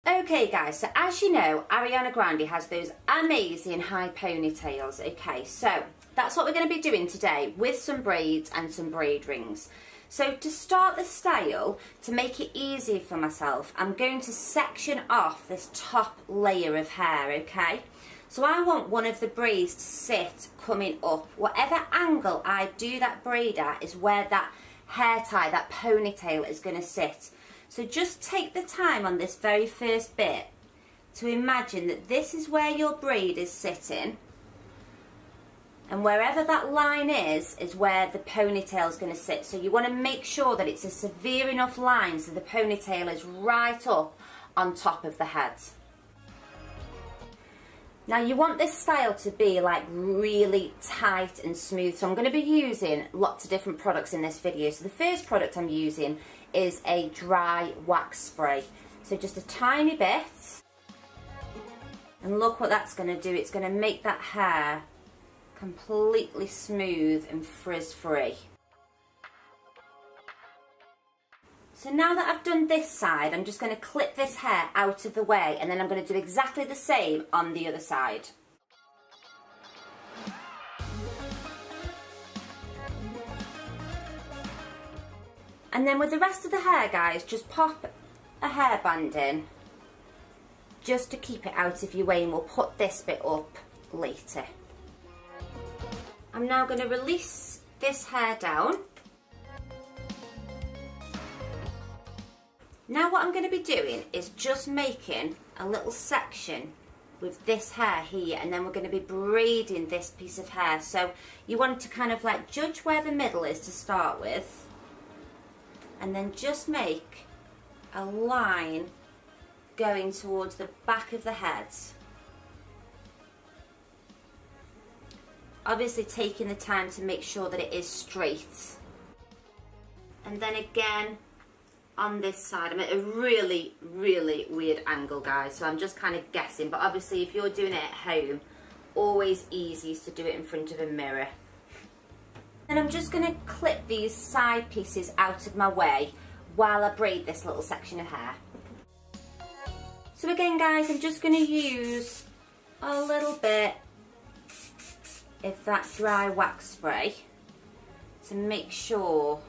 Okay guys, so as you know, Ariana Grande has those amazing high ponytails. Okay, so that's what we're going to be doing today with some braids and some braid rings. So to start the style, to make it easier for myself, I'm going to section off this top layer of hair, okay? So I want one of the braids to sit coming up. Whatever angle I do that braid at is where that hair tie, that ponytail is going to sit. So just take the time on this very first bit to imagine that this is where your braid is sitting, and wherever that line is where the ponytail is going to sit. So you want to make sure that it's a severe enough line so the ponytail is right up on top of the head. Now you want this style to be like really tight and smooth, so I'm going to be using lots of different products in this video. So the first product I'm using is a dry wax spray. So just a tiny bit, and look what that's going to do. It's going to make that hair completely smooth and frizz-free. So now that I've done this side, I'm just going to clip this hair out of the way, and then I'm going to do exactly the same on the other side. And then with the rest of the hair, guys, just pop a hairband in just to keep it out of your way, and we'll put this bit up later. I'm now going to release this hair down. Now what I'm going to be doing is just making a little section with this hair here, and then we're going to be braiding this piece of hair. So you want to kind of like judge where the middle is to start with, and then just make a line going towards the back of the head. Obviously taking the time to make sure that it is straight. And then again on this side, I'm at a really weird angle, guys, so I'm just kind of guessing, but obviously if you're doing it at home, always easiest to do it in front of a mirror. And I'm just going to clip these side pieces out of my way while I braid this little section of hair. So again, guys, I'm just going to use a little bit of that dry wax spray to make sure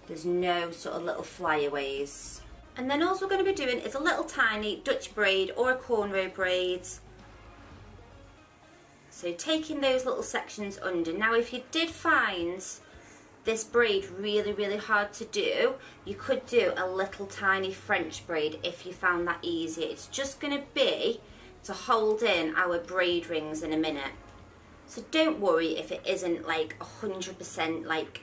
there's no sort of little flyaways. And then all we're going to be doing is a little tiny Dutch braid or a cornrow braid. So taking those little sections under. Now if you did find this braid really hard to do, you could do a little tiny French braid if you found that easier. It's just going to be to hold in our braid rings in a minute. So don't worry if it isn't like 100% like,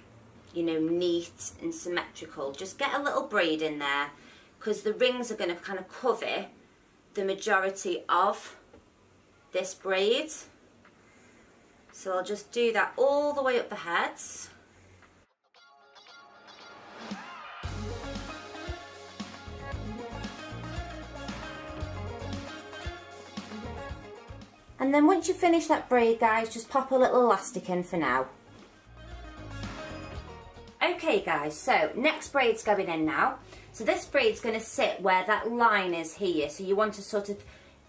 you know, neat and symmetrical. Just get a little braid in there, because the rings are going to kind of cover the majority of this braid. So I'll just do that all the way up the heads. And then once you finish that braid, guys, just pop a little elastic in for now. Okay guys, so next braid's going in now. So this braid's going to sit where that line is here. So you want to sort of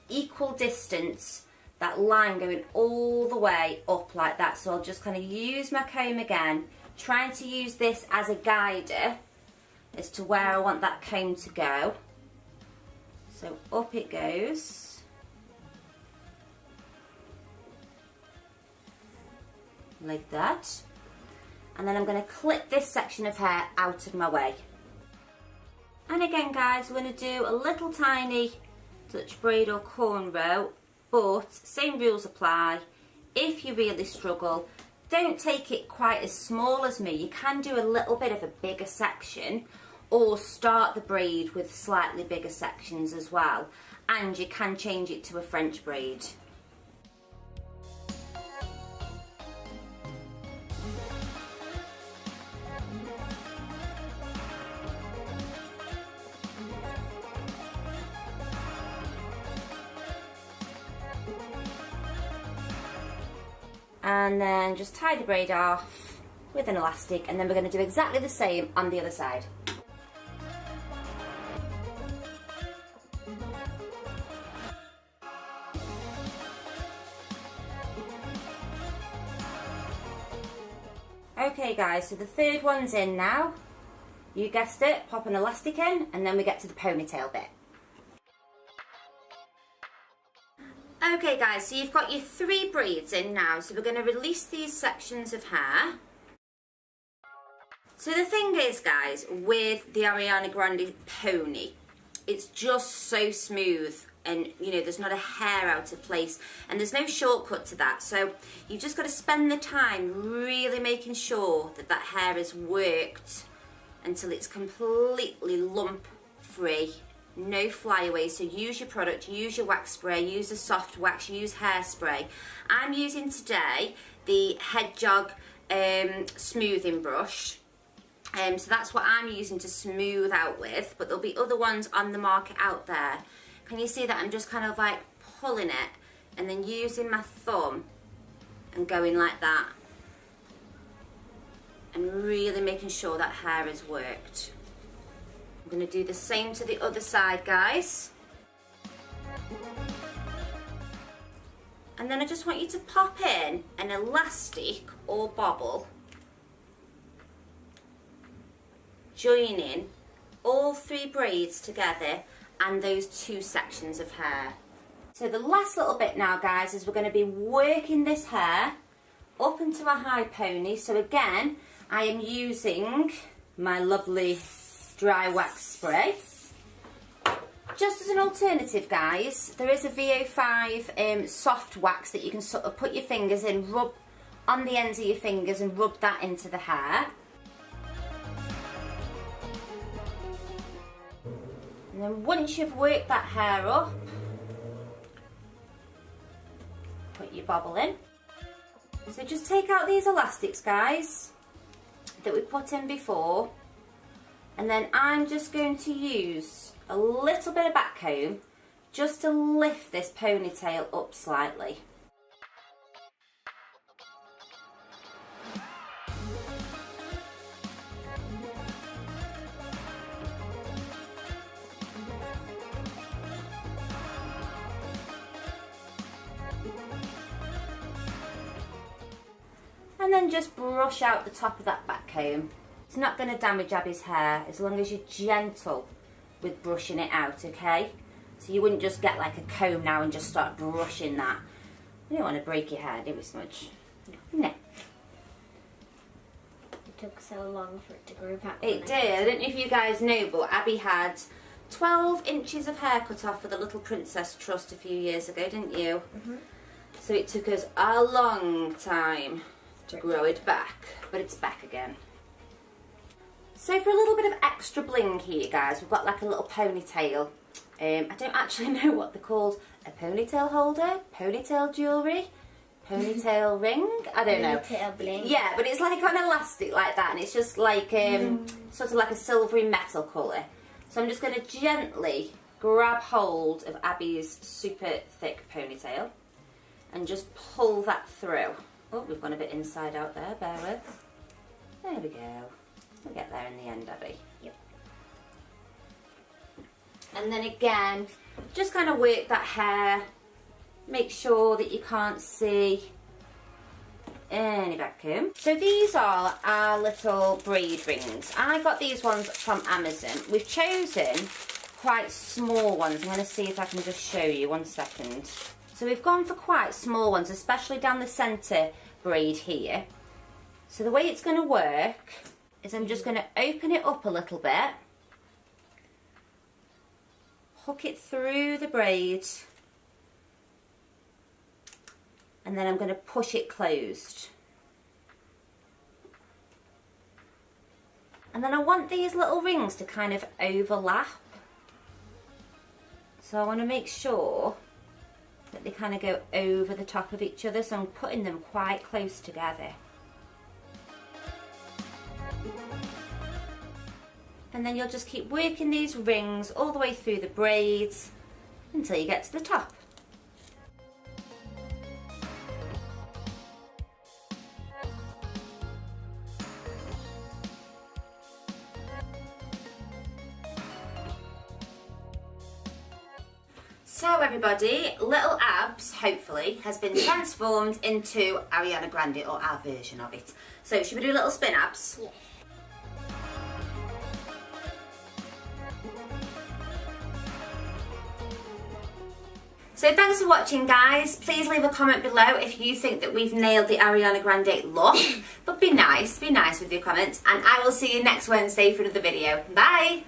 equal distance that line going all the way up like that. So I'll just kind of use my comb again, trying to use this as a guider as to where I want that comb to go. So up it goes. Like that. And then I'm going to clip this section of hair out of my way. And again, guys, we're going to do a little tiny Dutch braid or cornrow, but same rules apply. If you really struggle, don't take it quite as small as me. You can do a little bit of a bigger section, or start the braid with slightly bigger sections as well. And you can change it to a French braid. And then just tie the braid off with an elastic, and then we're going to do exactly the same on the other side. Okay guys, so the third one's in now. You guessed it, pop an elastic in, and then we get to the ponytail bit. Okay guys, so you've got your 3 braids in now, so we're going to release these sections of hair. So the thing is guys, with the Ariana Grande pony, it's just so smooth, and you know, there's not a hair out of place, and there's no shortcut to that. So you've just got to spend the time really making sure that that hair is worked until it's completely lump free, no flyaways. So use your product, use your wax spray, use a soft wax, use hairspray. I'm using today the Hedgehog smoothing brush. So that's what I'm using to smooth out with, but there'll be other ones on the market out there. Can you see that I'm just kind of like pulling it and then using my thumb and going like that and really making sure that hair is worked. I'm going to do the same to the other side, guys. And then I just want you to pop in an elastic or bobble, joining all 3 braids together and those 2 sections of hair. So the last little bit now guys is we're going to be working this hair up into a high pony. So again, I am using my lovely dry wax spray. Just as an alternative guys, there is a VO5 soft wax that you can sort of put your fingers in, rub on the ends of your fingers and rub that into the hair. And then once you've worked that hair up, put your bobble in. So just take out these elastics guys that we put in before, and then I'm just going to use a little bit of back comb just to lift this ponytail up slightly. And then just brush out the top of that back comb. It's not going to damage Abby's hair as long as you're gentle with brushing it out, okay? So you wouldn't just get like a comb now and just start brushing that. You don't want to break your hair, do we, Smudge? No. It took so long for it to grow back. It did. I don't know if you guys know, but Abby had 12 inches of hair cut off for the Little Princess Trust a few years ago, didn't you? Mm-hmm. So it took us a long time to grow it back, but it's back again. So for a little bit of extra bling here guys, we've got like a little ponytail. I don't actually know what they're called. A ponytail holder, ponytail jewellery, ponytail ring, I don't know. Ponytail bling. Yeah, but it's like on elastic like that, and it's just like sort of like a silvery metal colour. So I'm just going to gently grab hold of Abby's super thick ponytail and just pull that through. Oh, we've gone a bit inside out there, bear with. There we go. We'll get there in the end, Abby. Yep. And then again, just kind of work that hair. Make sure that you can't see any back comb. So these are our little braid rings. I got these ones from Amazon. We've chosen quite small ones. I'm going to see if I can just show you, 1 second. So we've gone for quite small ones, especially down the centre braid here. So the way it's going to work is I'm just going to open it up a little bit, hook it through the braid, and then I'm going to push it closed. And then I want these little rings to kind of overlap. So I want to make sure that they kind of go over the top of each other, so I'm putting them quite close together. And then you'll just keep working these rings all the way through the braids until you get to the top. So everybody, little Abs, hopefully, has been transformed into Ariana Grande, or our version of it. So should we do a little spin, Abs? Yes. So thanks for watching, guys. Please leave a comment below if you think that we've nailed the Ariana Grande look. But be nice with your comments. And I will see you next Wednesday for another video. Bye!